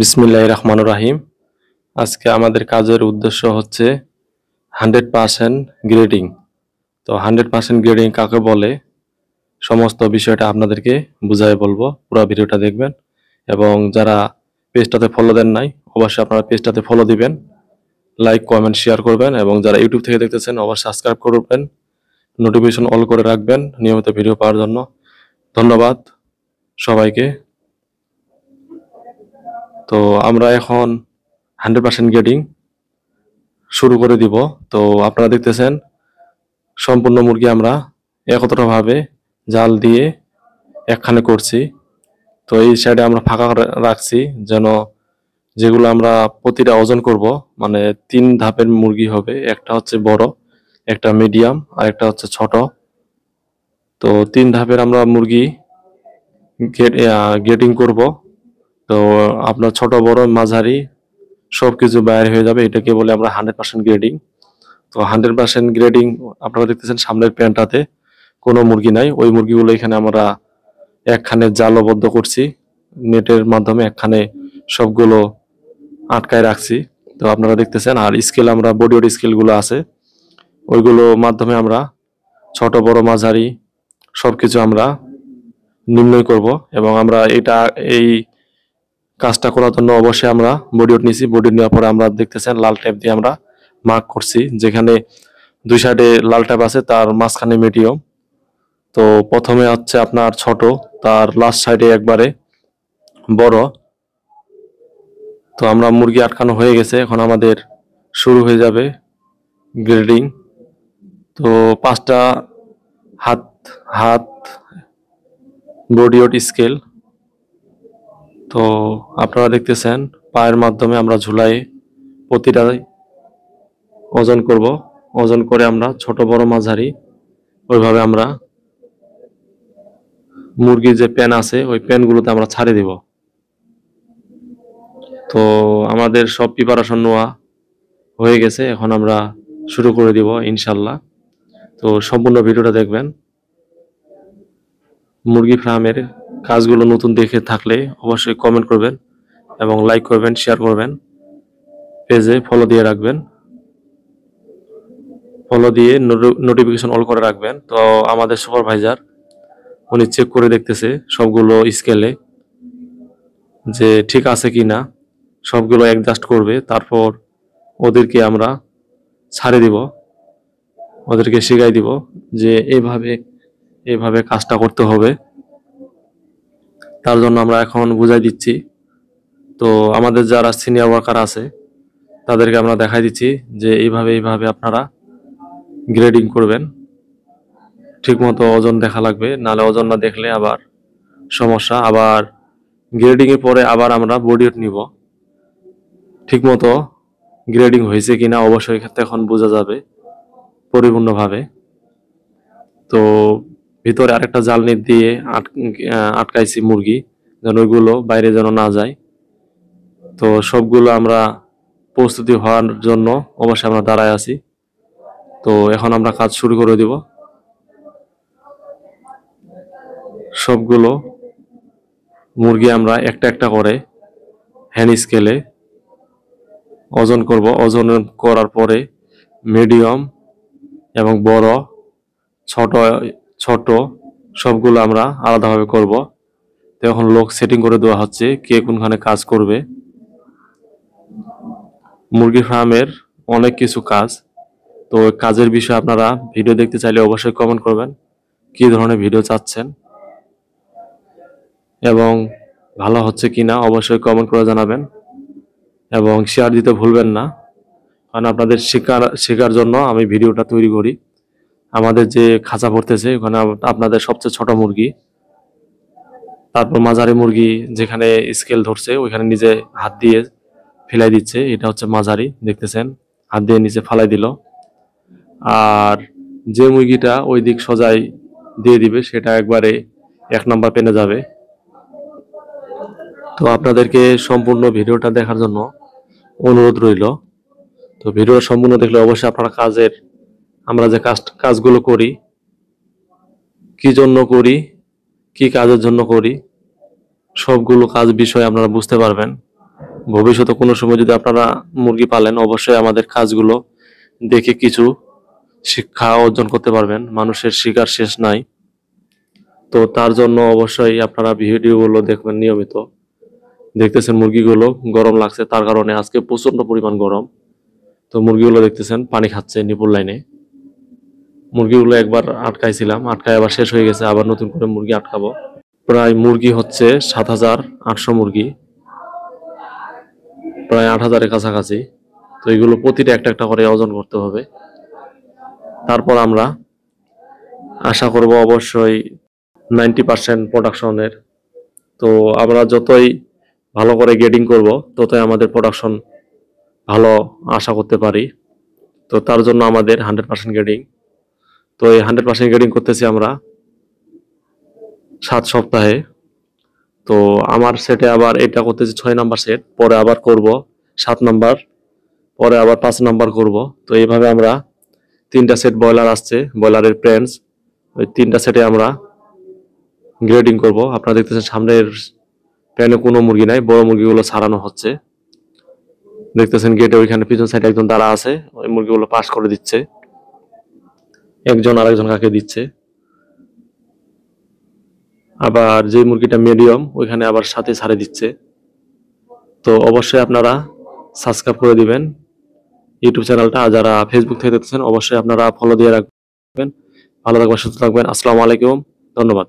বিসমিল্লাহির রহমানির রহিম। আজকে আমাদের কাজের উদ্দেশ্য হচ্ছে 100% গ্রেডিং। তো 100% গ্রেডিং কাকে বলে সমস্ত বিষয়টা আপনাদেরকে বুঝাই বলবো। পুরো ভিডিওটা দেখবেন এবং যারা পেজটাতে ফলো দেন নাই অবশ্যই আপনারা পেজটাতে ফলো দিবেন, লাইক কমেন্ট শেয়ার করবেন এবং যারা ইউটিউব থেকে দেখতেছেন অবশ্যই সাবস্ক্রাইব করবেন, নোটিফিকেশন অল করে রাখবেন নিয়মিত ভিডিও পাওয়ার জন্য। ধন্যবাদ সবাইকে। তো আমরা এখন 100% গ্রেডিং শুরু করে দিব। তো আপনারা দেখতেছেন সম্পূর্ণ মুরগি আমরা একত্রভাবে জাল দিয়ে একখানে করছি। তো এই সাইডে আমরা ফাঁকা রাখছি যেন যেগুলো আমরা প্রতিটা ওজন করব, মানে 3 ধাপের মুরগি হবে, একটা হচ্ছে বড়, একটা মিডিয়াম আর একটা হচ্ছে ছোট। তো 3 ধাপের আমরা মুরগি গ্রেডিং করব। তো আপনার ছোট বড় মাঝারি সবকিছু বাইর হয়ে যাবে, এটাকে বলে আমরা 100% গ্রেডিং। তো 100% গ্রেডিং আপনারা দেখতেছেন সামনের প্যানটাতে কোনো মুরগি নাই, ওই মুরগিগুলো এখানে আমরা একখানে জালবদ্ধ করছি, নেটের মাধ্যমে একখানে সবগুলো আটকায় রাখছি। তো আপনারা দেখতেছেন আর স্কেল আমরা বডি ওয়েট স্কেলগুলো আছে ওইগুলো মাধ্যমে আমরা ছোট বড় মাঝারি সবকিছু আমরা নির্ণয় করব। এবং আমরা এই কাজটা করার জন্য অবশ্যই আমরা বডি ওয়েট নিছি। বডি নেওয়ার পরে আমরা দেখতেছেন লাল টেপ দিয়ে আমরা মার্ক করছি, যেখানে দুই সাইডে লাল টেপ আছে তার মাঝখানে মিডিয়াম। তো প্রথমে হচ্ছে আপনার ছোট, তার লাস্ট সাইডে একবারে বড়। তো আমরা মুরগি আটকানো হয়ে গেছে, এখন আমাদের শুরু হয়ে যাবে গ্রেডিং। তো 5টা হাত হাত বডি ওয়েট স্কেল। তো আপনারা দেখতেছেন পায়ের মাধ্যমে আমরা ঝুলাই প্রতিটা ওজন করব। ওজন করে আমরা ছোট বড় মাঝারি ওইভাবে আমরা মুরগির যে প্যান আছে ওই প্যানগুলোতে আমরা ছাড়ে দিব। তো আমাদের সব প্রিপারেশন নেওয়া হয়ে গেছে, এখন আমরা শুরু করে দিব ইনশাল্লাহ। তো সম্পূর্ণ ভিডিওটা দেখবেন। মুরগি ফার্মের কাজগুলো নতুন দেখে থাকলে অবশ্যই কমেন্ট করবেন এবং লাইক করবেন, শেয়ার করবেন, পেজে ফলো দিয়ে রাখবেন, ফলো দিয়ে নোটিফিকেশন অল করে রাখবেন। তো আমাদের সুপারভাইজার উনি চেক করে দেখতেছে সবগুলো স্কেলে যে ঠিক আছে কি না, সবগুলো অ্যাডজাস্ট করবে, তারপর ওদেরকে আমরা ছাড়ে দিব, ওদেরকে শিখাই দিব যে এইভাবে কাজটা করতে হবে। তার জন্য আমরা এখন বুঝাই দিচ্ছি। তো আমাদের যারা সিনিয়র ওয়ার্কার আছে তাদেরকে আমরা দেখাই দিচ্ছি যে এইভাবে আপনারা গ্রেডিং করবেন। ঠিকমতো ওজন দেখা লাগবে, নাহলে ওজন না দেখলে আবার সমস্যা। আবার গ্রেডিং এর পরে আবার আমরা বডি ওয়েট নিব, ঠিকমতো গ্রেডিং হয়েছে কিনা অবশ্যই ক্ষেত্রে এখন বোঝা যাবে পরিপূর্ণভাবে। তো ভিতরে আরেকটা জাল নেট দিয়ে আটকাইছি মুরগি, যেন ওইগুলো বাইরে যেন না যায়। তো সবগুলো আমরা প্রস্তুতি হওয়ার জন্য অবশ্যই আমরা দাঁড়ায় আছি। তো এখন আমরা কাজ শুরু করে দিব। সবগুলো মুরগি আমরা একটা একটা করে হ্যান্ড স্কেলে ওজন করব। ওজন করার পরে মিডিয়াম এবং বড় ছোট ছোট সবগুলো আমরা আলাদাভাবে করব। তো এখন লোক সেটিং করে দেওয়া হচ্ছে কে কোনখানে কাজ করবে। মুরগি ফার্মের অনেক কিছু কাজ, তো কাজের বিষয়ে আপনারা ভিডিও দেখতে চাইলে অবশ্যই কমেন্ট করবেন কি ধরনের ভিডিও চাচ্ছেন এবং ভালো হচ্ছে কিনা অবশ্যই কমেন্ট করে জানাবেন এবং শেয়ার দিতে ভুলবেন না, কারণ আপনাদের শেখার জন্য আমি ভিডিওটা তৈরি করি। আমাদের যে খাঁচা পড়তেছে ওখানে আপনাদের সবচেয়ে ছোট মুরগি, তারপর মাঝারি মুরগি যেখানে স্কেল ধরছে ওইখানে নিজে হাত দিয়ে ফেলাই দিচ্ছে, এটা হচ্ছে মাঝারি, দেখতেছেন হাত দিয়ে নিচে ফালাই দিল। আর যে মুরগিটা ওই দিক সোজাই দিয়ে দিবে সেটা একবারে 1 নাম্বার পেনে যাবে। তো আপনাদেরকে সম্পূর্ণ ভিডিওটা দেখার জন্য অনুরোধ রইল। তো ভিডিওটা সম্পূর্ণ দেখলে অবশ্যই আপনারা আমরা যে কাজগুলো করি, কি জন্য করি, কি কাজের জন্য করি, সবগুলো কাজ বিষয়ে আপনারা বুঝতে পারবেন ভবিষ্যতে কোনো সময় যদি আপনারা মুরগি পালেন, অবশ্যই আমাদের কাজগুলো দেখে কিছু শিক্ষা অর্জন করতে পারবেন। মানুষের শিকার শেষ নাই। তো তার জন্য অবশ্যই আপনারা ভিডিওগুলো দেখবেন নিয়মিত। দেখতেছেন মুরগিগুলো গরম লাগছে, তার কারণে আজকে প্রচন্ড পরিমাণ গরম। তো মুরগিগুলো দেখতেছেন পানি খাচ্ছে নিপুল লাইনে। মুরগিগুলো একবার আটকাইছিলাম, আটকায় আবার শেষ হয়ে গেছে, আবার নতুন করে মুরগি আটকাবো। প্রায় মুরগি হচ্ছে 7,800 মুরগি, প্রায় 8,000-এর কাছাকাছি। তো এগুলো প্রতিটা একটা একটা করে ওজন করতে হবে। তারপর আমরা আশা করব অবশ্যই 90% প্রোডাকশনের। তো আমরা যতই ভালো করে গ্রেডিং করব, ততই আমাদের প্রোডাকশন ভালো আশা করতে পারি। তো তার জন্য আমাদের 100% গ্রেডিং। তো এই 100% গ্রেডিং করতেছি আমরা 7 সপ্তাহে। তো আমার সেটে আবার এটা করতেছি 6 নাম্বার সেট, পরে আবার করব 7 নাম্বার, পরে আবার 5 নাম্বার করব। তো এইভাবে আমরা 3টা সেট ব্রয়লার আসছে, ব্রয়লারের প্রেন্স, ওই 3টা সেটে আমরা গ্রেডিং করব। আপনারা দেখতেছেন সামনের প্যানে কোনো মুরগি নাই, বড় মুরগিগুলো ছাড়ানো হচ্ছে। দেখতেছেন গেটে ওইখানে পিছন সাইডে একজন দাঁড়া আছে, ওই মুরগিগুলো পাস করে দিচ্ছে, একজন আরেকজন কাকে দিচ্ছে। আবার যে মুরগিটা মিডিয়াম, ওইখানে আবার সাথে ছাড়ে দিচ্ছে। তো অবশ্যই আপনারা সাবস্ক্রাইব করে দিবেন ইউটিউব চ্যানেলটা। আর যারা ফেসবুক থেকে দেখতেছেন, অবশ্যই আপনারা ফলো দিয়ে রাখবেন। ভালো থাকবেন, সুস্থ থাকবেন। আসসালামু আলাইকুম, ধন্যবাদ।